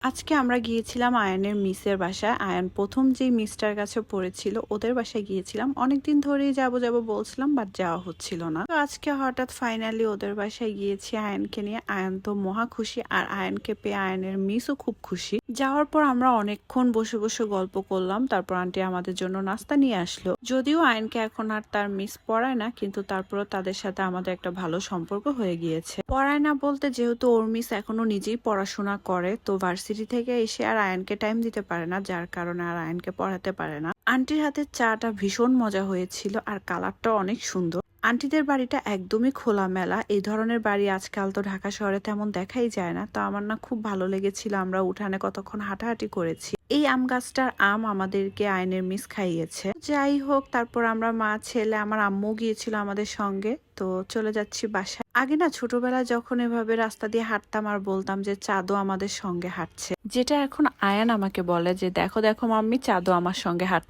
আজকে আমরা গিয়েছিলাম আয়ানের মিসের বাসায়। আয়ান প্রথম যেই মিসটার কাছে পড়েছিল ওদের বাসায় গিয়েছিলাম। অনেকদিন ধরেই যাবো যাবো বলছিলাম, বাট যাওয়া হচ্ছিল না। তো আজকে হঠাৎ ফাইনালি ওদের বাসায় গিয়েছি আয়ানকে নিয়ে। আয়ান তো মহা খুশি, আর আয়ানকে পেয়ে আয়ানের মিসও খুব খুশি। যাওয়ার পর আমরা অনেকক্ষণ বসে বসে গল্প করলাম, তারপর আন্টি আমাদের জন্য নাস্তা নিয়ে আসলো। যদিও আয়ানকে এখন আর তার মিস পড়ায় না, কিন্তু তারপরও তাদের সাথে আমাদের একটা ভালো সম্পর্ক হয়ে গিয়েছে। পড়ায় না বলতে, যেহেতু ওর মিস এখনো নিজেই পড়াশোনা করে, তো ভার্সিটি থেকে এসে আর আয়ানকে টাইম দিতে পারে না, যার কারণে আর আয়ানকে পড়াতে পারে না। আন্টির হাতের চাটা ভীষণ মজা হয়েছিল, আর কালারটাও অনেক সুন্দর। আন্টিদের বাড়িটা একদমই খোলামেলা। এই ধরনের বাড়ি আজকাল তো ঢাকা শহরে তেমন দেখাই যায় না। তো আমার না খুব ভালো লেগেছিল। আমরা উঠানে কতক্ষণ হাঁটাহাঁটি করেছি। এই আম গাছটার আম আমাদেরকে আয়নের মিস খাইয়েছে। যাই হোক, তারপর আমরা মা ছেলে, আমার আম্মু গিয়েছিল আমাদের সঙ্গে। তো চলে যাচ্ছি বাসায়। আগে না ছোটবেলায় যখন এভাবে রাস্তা দিয়ে হাঁটতাম আর বলতাম যে চাঁদও আমাদের সঙ্গে হাঁটছে, যেটা এখন আয়ান আমাকে বলে যে দেখো দেখো মাম্মি, চাঁদও আমার সঙ্গে হাঁটছে।